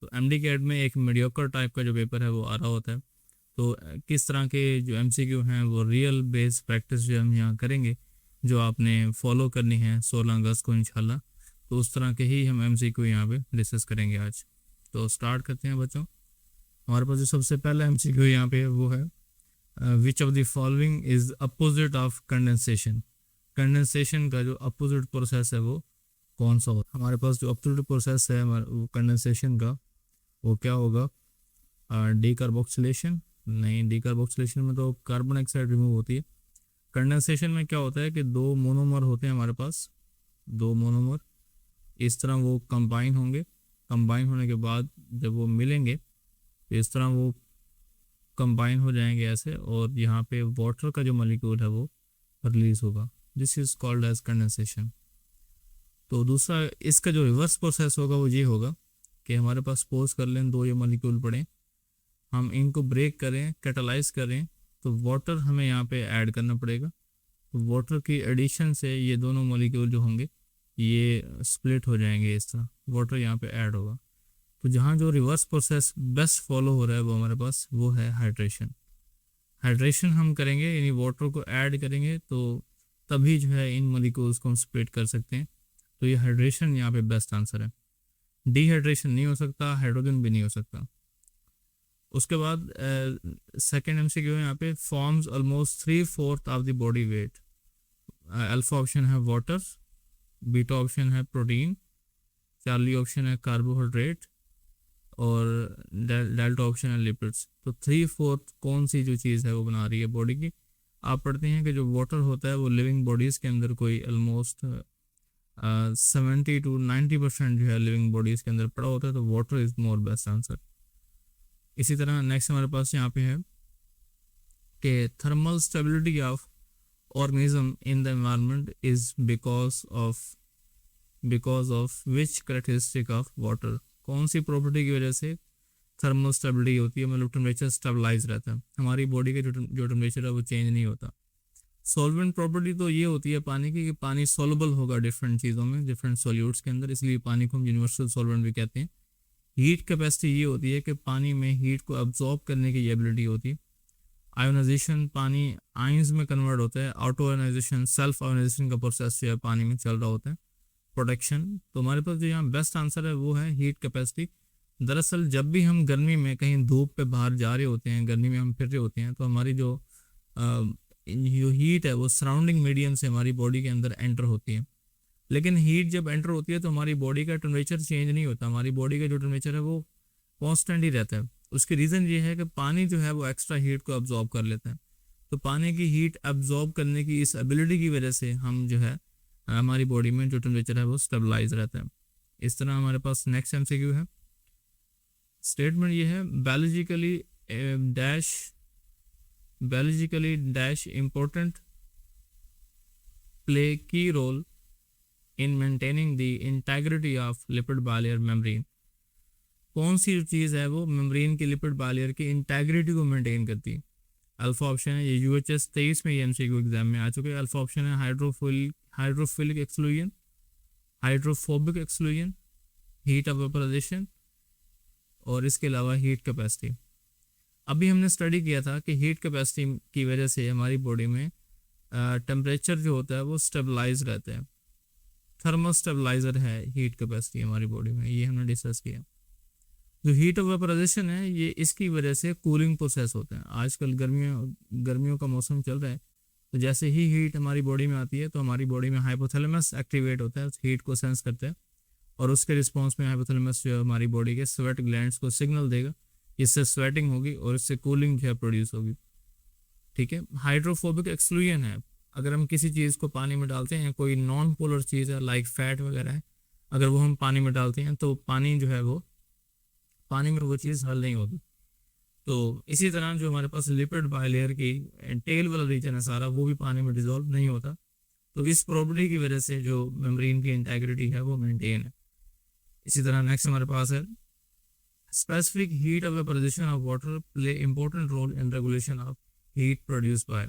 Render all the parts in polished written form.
तो MD cat में एक मीडियोकर टाइप का जो पेपर है वो आ रहा होता है। तो किस तरह के जो एमसीक्यू हैं वो रियल बेस प्रैक्टिस जो हम यहाँ करेंगे, जो आपने फॉलो करनी है 16 अगस्त को इंशाल्लाह, तो उस तरह के ही हम एमसीक्यू यहाँ पे डिस्कस करेंगे आज। तो स्टार्ट करते हैं बच्चों। हमारे पास जो सबसे पहला एमसीक्यू यहाँ पे वो है, which of the following is opposite of condensation. Condensation का जो अपोजिट प्रोसेस है वो कौन सा होगा? हमारे पास जो अपोजिट प्रोसेस है वो कंडेंसेशन का, वो क्या होगा? डीकार्बोक्सिलेशन? नहीं, डीकार्बोक्सिलेशन में तो कार्बन डाइऑक्साइड रिमूव होती है। कंडेंसेशन में क्या होता है कि दो मोनोमर होते हैं हमारे पास, दो मोनोमर इस तरह वो कंबाइन होंगे। कंबाइन होने के बाद जब वो मिलेंगे तो इस तरह वो कंबाइन हो जाएंगे ऐसे, और यहाँ पे वाटर का जो मॉलिक्यूल है वो रिलीज होगा। This is called as condensation. तो दूसरा इसका जो रिवर्स प्रोसेस होगा वो ये होगा कि हमारे पास सपोज कर लें दो ये मॉलिक्यूल पड़े, हम इनको ब्रेक करें, कैटालाइज करें, तो वाटर हमें यहाँ पे ऐड करना पड़ेगा। तो वाटर की एडिशन से ये दोनों मॉलिक्यूल जो होंगे ये स्प्लिट हो जाएंगे, इस तरह वाटर यहाँ पे ऐड होगा। तो जहाँ जो रिवर्स प्रोसेस बेस्ट फॉलो हो रहा है वो हमारे पास वो है हाइड्रेशन। हाइड्रेशन हम करेंगे यानी वाटर को ऐड करेंगे, तो तभी जो है इन मॉलिक्यूल्स को हम स्प्लिट कर सकते हैं। तो ये हाइड्रेशन यहाँ पे बेस्ट आंसर है। डिहाइड्रेशन नहीं हो सकता, हाइड्रोजन भी नहीं हो सकता। उसके बाद सेकेंड एमसीक्यू है यहाँ पे, forms almost 3/4 of the body weight. Alpha option है वाटर, बीटा ऑप्शन है प्रोटीन, चार्ली ऑप्शन है कार्बोहाइड्रेट, और डेल्टा ऑप्शन है लिपिड्स। तो 3/4 कौन सी जो चीज़ है वो बना रही है बॉडी की? आप पढ़ते हैं कि जो वाटर होता है वो लिविंग बॉडीज़ के अंदर कोई ऑलमोस्ट 70 to 90% जो है लिविंग बॉडीज़ के अंदर पड़ा होता है। तो water is more best answer. इसी तरह नेक्स्ट हमारे पास यहाँ पे है कि thermal stability of organism in the environment is because of which characteristic of water. कौन सी प्रॉपर्टी की वजह से थर्मल स्टेबिलिटी होती है, मतलब टेम्परेचर स्टेबलाइज रहता है, हमारी बॉडी का जो टेम्परेचर है वो चेंज नहीं होता। सॉल्वेंट प्रॉपर्टी तो ये होती है पानी की कि पानी सॉल्युबल होगा डिफरेंट चीज़ों में, डिफरेंट सॉल्यूट्स के अंदर, इसलिए पानी को हम यूनिवर्सल सॉल्वेंट भी कहते हैं। हीट कैपेसिटी ये होती है कि पानी में हीट को अब्जॉर्ब करने की एबिलिटी होती है। आयोनाइजेशन, पानी आयंस में कन्वर्ट होता है। ऑटो आयोनाइजेशन, सेल्फ आयोनाइजेशन का प्रोसेस जो है पानी में चल रहा होता है। प्रोटेक्शन, तो हमारे पास जो यहाँ बेस्ट आंसर है वो है हीट कैपेसिटी। दरअसल जब भी हम गर्मी में कहीं धूप पे बाहर जा रहे होते हैं, गर्मी में हम फिर रहे होते हैं, तो हमारी जो हीट है वो सराउंडिंग मीडियम से हमारी बॉडी के अंदर एंटर होती है। लेकिन हीट जब एंटर होती है तो हमारी बॉडी का टेम्परेचर चेंज नहीं होता, हमारी बॉडी का जो टेम्परेचर है वो कांस्टेंट ही रहता है। उसकी रीज़न ये है कि पानी जो है वो एक्स्ट्रा हीट को अब्जॉर्ब कर लेता है। तो पानी की हीट अब्जॉर्ब करने की इस एबिलिटी की वजह से हम जो है हमारी बॉडी में जो टेम्परेचर है वो स्टेबलाइज रहता है। इस तरह हमारे पास नेक्स्ट एमसीक्यू है। स्टेटमेंट ये है, biologically dash important play key role in maintaining the integrity of lipid bilayer membrane. कौन सी चीज़ है वो मेम्ब्रेन की लिपिड बायलेयर की इंटेग्रिटी को मेंटेन करती है? अल्फा ऑप्शन है, ये यूएचएस 23 में ये एमसीक्यू एग्जाम में आ चुके हैं। अल्फा ऑप्शन है hydrophilic exclusion, hydrophobic exclusion, heat of vaporisation, और इसके अलावा हीट कैपेसिटी। अभी हमने स्टडी किया था कि हीट कैपेसिटी की वजह से हमारी बॉडी में टेम्परेचर जो होता है वो स्टेबलाइज रहता है। थर्मल स्टेबलाइजर है हीट कैपेसिटी हमारी बॉडी में, ये हमने डिस्कस किया। जो हीट ऑफ वेपोराइजेशन है ये इसकी वजह से कूलिंग प्रोसेस होता है। आजकल गर्मियों का मौसम चल रहा है, तो जैसे ही हीट हमारी बॉडी में आती है तो हमारी बॉडी में हाइपोथैलेमस एक्टिवेट होता है, हीट को सेंस करता है, और उसके रिस्पॉन्स में हाइपोथैलेमस जो हमारी बॉडी के स्वेट ग्लैंड्स को सिग्नल देगा, इससे स्वेटिंग होगी और इससे कूलिंग जो है प्रोड्यूस होगी। ठीक है। हाइड्रोफोबिक एक्सक्लूजन है, अगर हम किसी चीज़ को पानी में डालते हैं, कोई नॉन पोलर चीज़ है लाइक फैट वगैरह है, अगर वो हम पानी में डालते हैं तो पानी जो है वो पानी में वो चीज़ हल नहीं होगी। तो इसी तरह जो हमारे पास लिपिड बायलेयर की टेल वाला रीजन है सारा, वो भी पानी में डिजोल्व नहीं होता। तो इस प्रॉपर्टी की वजह से जो मेम्ब्रेन की इंटेग्रिटी है वो मेंटेन है। इसी तरह नेक्स्ट हमारे पास है, specific heat of vaporisation of water play important role in regulation of heat produce by.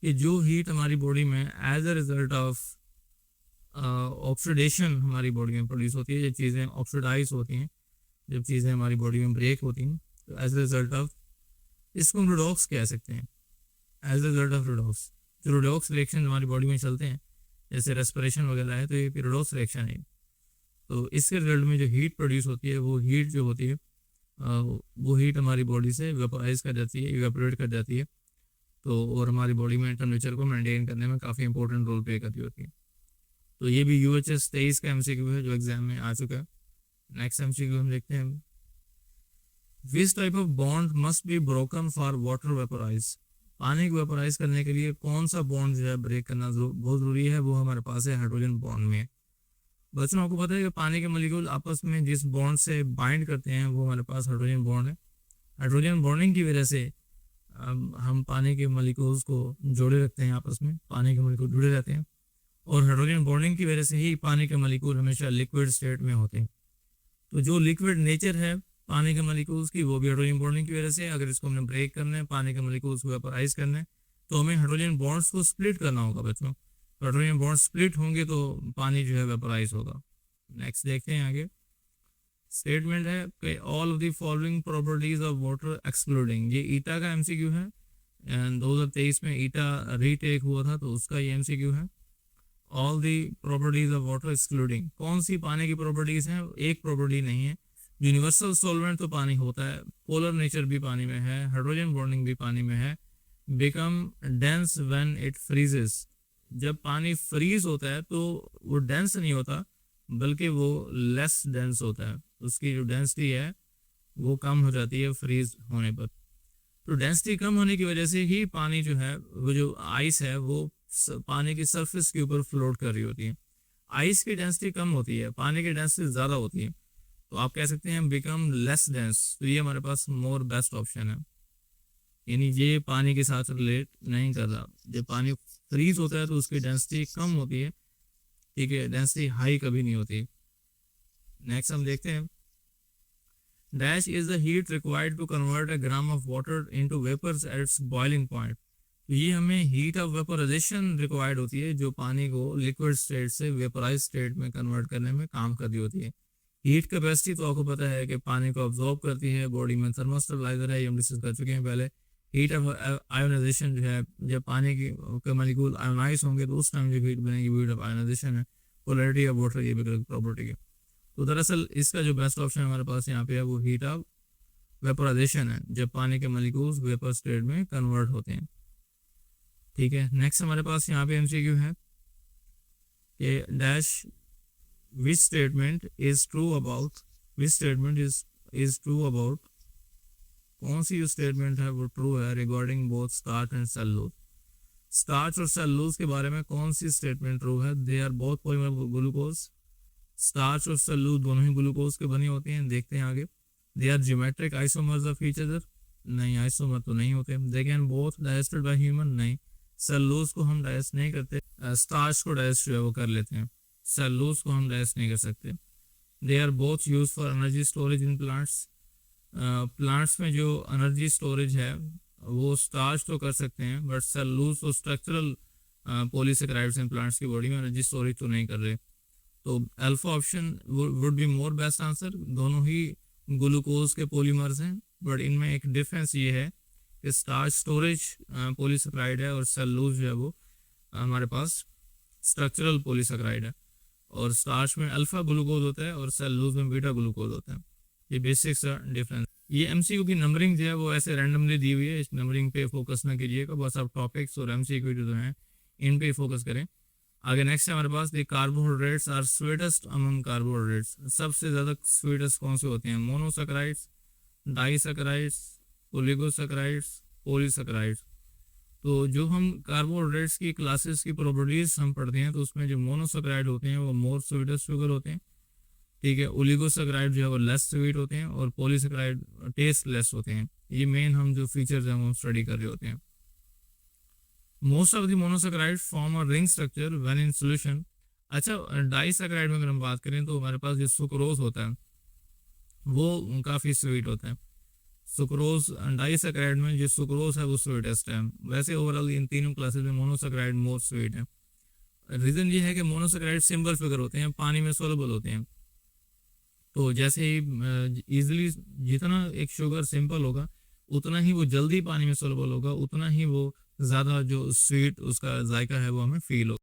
ये जो हीट हमारी बॉडी में as a result of oxidation हमारी बॉडी में प्रोड्यूस होती है, ये चीज़ें ऑक्सीडाइज होती हैं, जब चीज़ें हमारी बॉडी में ब्रेक होती हैं तो एज ए रिजल्ट ऑफ, इसको हम रिडॉक्स कह सकते हैं, as a result of redox. जो रिडॉक्स रिएक्शन हमारी बॉडी में चलते हैं जैसे रेस्पिरेशन वगैरह है, तो ये रिडॉक्स रिएक्शन है। तो इसके रिजल्ट में जो हीट प्रोड्यूस होती है, वो हीट जो होती है वो हीट हमारी बॉडी से वेपोराइज कर जाती है, इवेपोरेट कर जाती है। तो और हमारी बॉडी में टेम्परेचर को मेंटेन करने में काफ़ी इंपॉर्टेंट रोल प्ले करती होती है। तो ये भी UHS 23 का MCQ है जो एग्जाम में आ चुका है। नेक्स्ट MCQ हम देखते हैं, which type of bond must be broken for water vaporise. पानी को वेपोराइज करने के लिए कौन सा बॉन्ड जो है ब्रेक करना बहुत ज़रूरी है, वो हमारे पास है हाइड्रोजन बॉन्ड में। बच्चों आपको पता है कि पानी के मॉलिक्यूल आपस में जिस बॉन्ड से बाइंड करते हैं वो हमारे पास हाइड्रोजन बॉन्ड है। हाइड्रोजन बॉन्डिंग की वजह से हम पानी के मॉलिक्यूल्स को जोड़े रखते हैं, आपस में पानी के मॉलिक्यूल जुड़े रहते हैं, और हाइड्रोजन बॉन्डिंग की वजह से ही पानी के मॉलिक्यूल हमेशा लिक्विड स्टेट में होते हैं। तो जो लिक्विड नेचर है पानी के मॉलिक्यूल्स की, वो भी हाइड्रोजन बॉन्डिंग की वजह से। अगर इसको हमने ब्रेक करना है, पानी के मॉलिक्यूल्स को वेपोराइज करना है, तो हमें हाइड्रोजन बॉन्ड्स को स्प्लिट करना होगा बच्चों। हाइड्रोजन बॉन्ड स्प्लिट होंगे तो पानी जो है वेपोराइज होगा। नेक्स्ट देखते हैं आगे, स्टेटमेंट है कि all of the following properties of water excluding. ये ईटा का MCQ है, 2023 में ईटा रीटेक हुआ था तो उसका ये MCQ है। All the properties of water excluding, कौन सी पानी की प्रॉपर्टीज हैं? एक प्रॉपर्टी नहीं है। यूनिवर्सल सॉल्वेंट तो पानी होता है, पोलर नेचर भी पानी में है, हाइड्रोजन बॉन्डिंग भी पानी में है। Become dense when it freezes, जब पानी फ्रीज होता है तो वो डेंस नहीं होता बल्कि वो लेस डेंस होता है, उसकी जो डेंसिटी है वो कम हो जाती है फ्रीज होने पर। तो डेंसिटी कम होने की वजह से ही पानी जो है, वो जो आइस है वो पानी की सरफेस के ऊपर फ्लोट कर रही होती है। आइस की डेंसिटी कम होती है, पानी की डेंसिटी ज़्यादा होती है, तो आप कह सकते हैं बिकम लेस डेंस। तो ये हमारे पास मोर बेस्ट ऑप्शन है, यानी ये पानी के साथ रिलेट नहीं कर रहा। जब पानी फ्रीज होता है तो उसकी डेंसिटी कम होती है, ठीक है, डेंसिटी हाई कभी नहीं होती। नेक्स्ट हम देखते हैं, dash is the heat required to convert a gram of water into vapours at its boiling point. तो ये हमें हीट ऑफ वेपोराइजेशन रिक्वायर्ड होती है जो पानी को लिक्विड स्टेट से वेपोराइज स्टेट में कन्वर्ट करने में काम कर रही होती है। हीट कैपेसिटी तो आपको पता है कि पानी को ऑब्जॉर्ब करती है, बॉडी में थर्मोस्टेबलाइजर है, ये हम डिस्कस कर चुके हैं पहले। हीट ऑफ आयोनाइजेशन जो है, जब पानी के मॉलिक्यूल आयोनाइज होंगे तो उस टाइम जो हीट बनेगी वो हीट ऑफ आयोनाइजेशन है। पोलैरिटी ऑफ वाटर ये भी प्रॉपर्टी है। तो दरअसल इसका जो बेस्ट ऑप्शन हमारे पास यहाँ पे है वो हीट ऑफ वेपोराइजेशन है, जब पानी के मॉलिक्यूल्स वेपर स्टेट में कन्वर्ट होते हैं, ठीक है। नेक्स्ट हमारे पास यहाँ पे MCQ है कि dash which statement is true about, which statement is true about, कौन सी जो स्टेटमेंट है वो ट्रू है regarding both starch and cellulose. Starch और सेलुलोज के बारे में कौन सी स्टेटमेंट ट्रू है? They are both polymer glucose. Starch और सेलुलोज दोनों ही ग्लूकोज के बने होते हैं। देखते हैं आगे, they are geometric isomers of each other, नहीं आइसोमर तो नहीं होते। They can both digested by human, नहीं, सेलुलोज को हम डाइजेस्ट नहीं करते, स्टार्च को डाइजेस्ट जो है वो कर लेते हैं, सेलुलोज को हम डाइजेस्ट नहीं कर सकते। They are both use for energy storage in plants. Plants में जो एनर्जी स्टोरेज है वो स्टार्च तो कर सकते हैं, बट सेलुलोज तो स्ट्रक्चरल पॉलीसेकेराइड्स हैं प्लांट्स की बॉडी में, एनर्जी स्टोरेज तो नहीं कर रहे। तो alpha option would be more best answer. दोनों ही ग्लूकोज के पॉलीमर्स हैं, बट इनमें एक डिफरेंस ये है कि स्टार्च स्टोरेज पॉलीसेकेराइड है और सेलुलोज जो है वो हमारे पास स्ट्रक्चरल पॉलीसेकेराइड है। और स्टार्च में अल्फा ग्लूकोज होता है और सेलुलोज में बीटा ग्लूकोज होता है। ये बेसिक सा डिफरेंस। ये MCQ की नंबरिंग जो है वो ऐसे रैंडमली दी हुई है, इस नंबरिंग पे फोकस ना कीजिएगा, बस आप टॉपिक्स और MCQ जो हैं इन पे फोकस करें। आगे नेक्स्ट है हमारे पास, the carbohydrates are sweetest among carbohydrates. सबसे ज़्यादा स्वीटेस्ट कौन से होते हैं? Monosaccharides, disaccharides, oligosaccharides, polysaccharides. तो जो हम कार्बोहाइड्रेट्स की क्लासेस की प्रॉपर्टीज हम पढ़ते हैं तो उसमें जो मोनोसैकेराइड होते हैं वो मोर स्वीटेस्ट शुगर होते हैं, ठीक है। ओलिगोसैकेराइड जो है वो लेस स्वीट होते हैं और पॉलीसैकेराइड टेस्ट लेस होते हैं। ये मेन हम जो फीचर्स हैं वो स्टडी कर रहे होते हैं। Most of the monosaccharide form a ring structure when in solution. अच्छा, डाइसैकेराइड में अगर हम बात करें तो हमारे पास जो सुक्रोज होता है वो काफ़ी स्वीट होता है। सुक्रोज डाइसैकेराइड में जो सुक्रोज है वो स्वीटेस्ट है। वैसे ओवरऑल इन तीनों क्लासेस में मोनोसैकेराइड मोर स्वीट है। रीज़न ये है कि मोनोसैकेराइड सिंपल फिगर होते हैं, पानी में सोलबल होते हैं, तो जैसे ही इजीली जितना एक शुगर सिंपल होगा उतना ही वो जल्दी पानी में सोलबल होगा, उतना ही वो ज़्यादा जो स्वीट उसका जायका है वो हमें फील होगा।